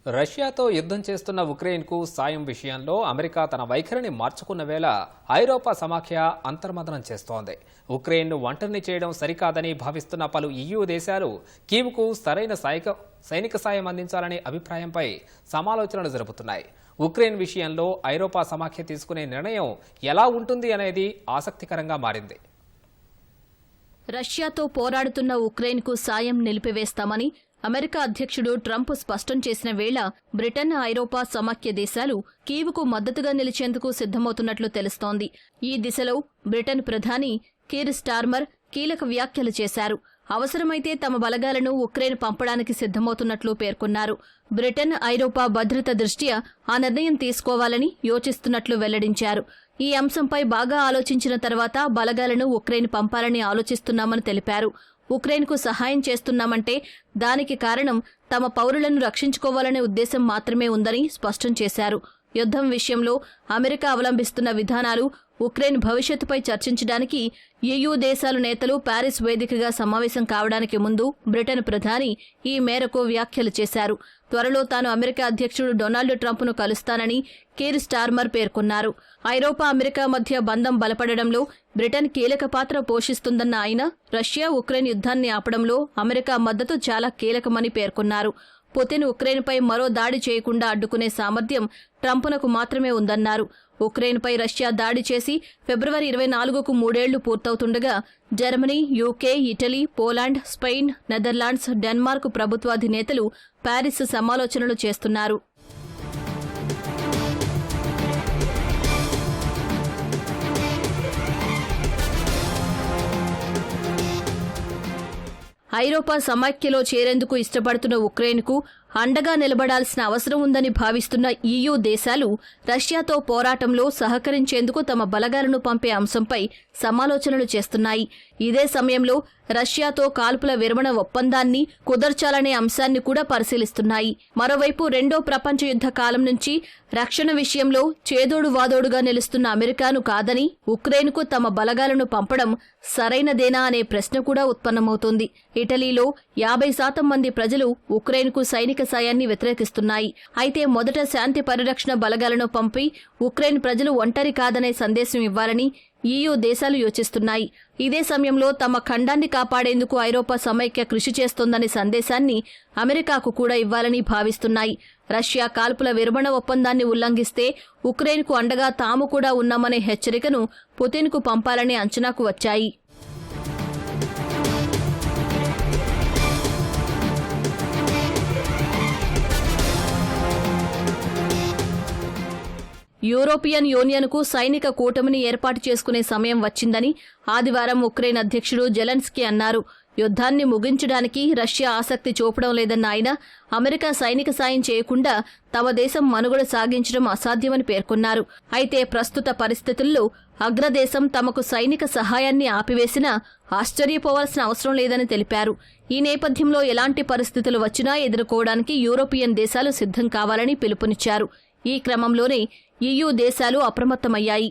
రష్యాతో యుద్ధం చేస్తున్న ఉక్రెయిన్కు సాయం విషయంలో అమెరికా తన వైఖరిని మార్చుకున్న వేళ ఐరోపా సమాఖ్య అంతర్మథనం చేస్తోంది. ఉక్రెయిన్ను ఒంటరిని చేయడం సరికాదని భావిస్తున్న పలు EU దేశాలు కీవ్కు సరైన సైనిక సాయం అందించాలనే అభిప్రాయంపై సమాలోచనలు జరుపుతున్నాయి. ఉక్రెయిన్ విషయంలో ఐరోపా సమాఖ్య తీసుకునే నిర్ణయం ఎలా ఉంటుంది అనేది ఆసక్తికరంగా మారింది. రష్యాతో పోరాడుతున్న ఉక్రెయిన్కు సాయం నిలిపివేస్తామని అమెరికా అధ్యక్షుడు ట్రంప్ స్పష్టం చేసిన వేళ బ్రిటన్, ఐరోపా సమాఖ్య దేశాలు కీవ్కు మద్దతుగా నిలిచేందుకు సిద్ధమవుతున్నట్లు తెలుస్తోంది. ఈ దిశలో బ్రిటన్ ప్రధాని కీర్ స్టార్మర్ కీలక వ్యాఖ్యలు చేశారు. అవసరమైతే తమ బలగాలను ఉక్రెయిన్ పంపడానికి సిద్ధమవుతున్నట్లు పేర్కొన్నారు. బ్రిటన్, ఐరోపా భద్రత దృష్ట్యా ఆ నిర్ణయం తీసుకోవాలని యోచిస్తున్నట్లు వెల్లడించారు. ఈ అంశంపై బాగా ఆలోచించిన తర్వాత బలగాలను ఉక్రెయిన్ పంపాలని ఆలోచిస్తున్నామని తెలిపారు. ఉక్రెయిన్కు సహాయం చేస్తున్నామంటే దానికి కారణం తమ పౌరులను రక్షించుకోవాలనే ఉద్దేశం మాత్రమే ఉందని స్పష్టం చేశారు. యుద్ధం విషయంలో అమెరికా అవలంబిస్తున్న విధానాలు, ఉక్రెయిన్ భవిష్యత్తుపై చర్చించడానికి EU దేశాల నేతలు ప్యారిస్ వేదికగా సమావేశం కావడానికి ముందు బ్రిటన్ ప్రధాని ఈ మేరకు వ్యాఖ్యలు చేశారు. త్వరలో తాను అమెరికా అధ్యక్షుడు డొనాల్డ్ ట్రంప్ను కలుస్తానని కీర్ స్టార్మర్ పేర్కొన్నారు. ఐరోపా, అమెరికా మధ్య బంధం బలపడడంలో బ్రిటన్ కీలక పాత్ర పోషిస్తుందన్న ఆయన రష్యా ఉక్రెయిన్ యుద్ధాన్ని ఆపడంలో అమెరికా మద్దతు చాలా కీలకమని పేర్కొన్నారు. పుతిన్ ఉక్రెయిన్పై మరో దాడి చేయకుండా అడ్డుకునే సామర్థ్యం ట్రంప్నకు మాత్రమే ఉందన్నారు. ఉక్రెయిన్పై రష్యా దాడి చేసి ఫిబ్రవరి 24కు 3 ఏళ్లు పూర్తవుతుండగా Germany, UK, Italy, Poland, Spain, Netherlands, Denmark ప్రభుత్వాధినేతలు ప్యారిస్ సమాలోచనలు చేస్తున్నారు. ఐరోపా సమాఖ్యలో చేరేందుకు ఇష్టపడుతున్న ఉక్రెయిన్కు అండగా నిలబడాల్సిన అవసరం ఉందని భావిస్తున్న EU దేశాలు రష్యాతో పోరాటంలో సహకరించేందుకు తమ బలగాలను పంపే అంశంపై సమాలోచనలు చేస్తున్నాయి. ఇదే సమయంలో రష్యాతో కాల్పుల విరమణ ఒప్పందాన్ని కుదర్చాలనే అంశాన్ని కూడా పరిశీలిస్తున్నాయి. మరోవైపు రెండో ప్రపంచ యుద్ధ కాలం నుంచి రక్షణ విషయంలో చేదోడు వాదోడుగా నిలుస్తున్న అమెరికాను కాదని ఉక్రెయిన్కు తమ బలగాలను పంపడం సరైనదేనా అనే ప్రశ్న కూడా ఉత్పన్నమవుతోంది. ఇటలీలో 50% మంది ప్రజలు ఉక్రెయిన్కు సైనిక సాయాన్ని వ్యతిరేకిస్తున్నాయి. అయితే మొదట శాంతి పరిరక్షణ బలగాలను పంపి ఉక్రెయిన్ ప్రజలు ఒంటరి కాదనే సందేశం ఇవ్వాలని EU దేశాలు యోచిస్తున్నాయి. ఇదే సమయంలో తమ ఖండాన్ని కాపాడేందుకు ఐరోపా సమైక్య కృషి చేస్తోందనే సందేశాన్ని అమెరికాకు కూడా ఇవ్వాలని భావిస్తున్నాయి. రష్యా కాల్పుల విరమణ ఒప్పందాన్ని ఉల్లంఘిస్తే ఉక్రెయిన్కు అండగా తాము కూడా ఉన్నామనే హెచ్చరికను పుతిన్కు పంపాలనే అంచనాకు వచ్చాయి. యూరోపియన్ యూనియన్కు సైనిక కూటమిని ఏర్పాటు చేసుకునే సమయం వచ్చిందని ఆదివారం ఉక్రెయిన్ అధ్యక్షుడు జెలెన్స్కీ అన్నారు. యుద్ధాన్ని ముగించడానికి రష్యా ఆసక్తి చూపడం లేదన్న ఆయన అమెరికా సైనిక సాయం చేయకుండా తమ దేశం మనుగడ సాగించడం అసాధ్యమని పేర్కొన్నారు. అయితే ప్రస్తుత పరిస్థితుల్లో అగ్రదేశం తమకు సైనిక సహాయాన్ని ఆపివేసినా ఆశ్చర్యపోవాల్సిన అవసరం లేదని తెలిపారు. ఈ నేపథ్యంలో ఎలాంటి పరిస్థితులు వచ్చినా ఎదుర్కోవడానికి యూరోపియన్ దేశాలు సిద్ధం కావాలని పిలుపునిచ్చారు. ఈ క్రమంలోనే EU దేశాలు అప్రమత్తమయ్యాయి.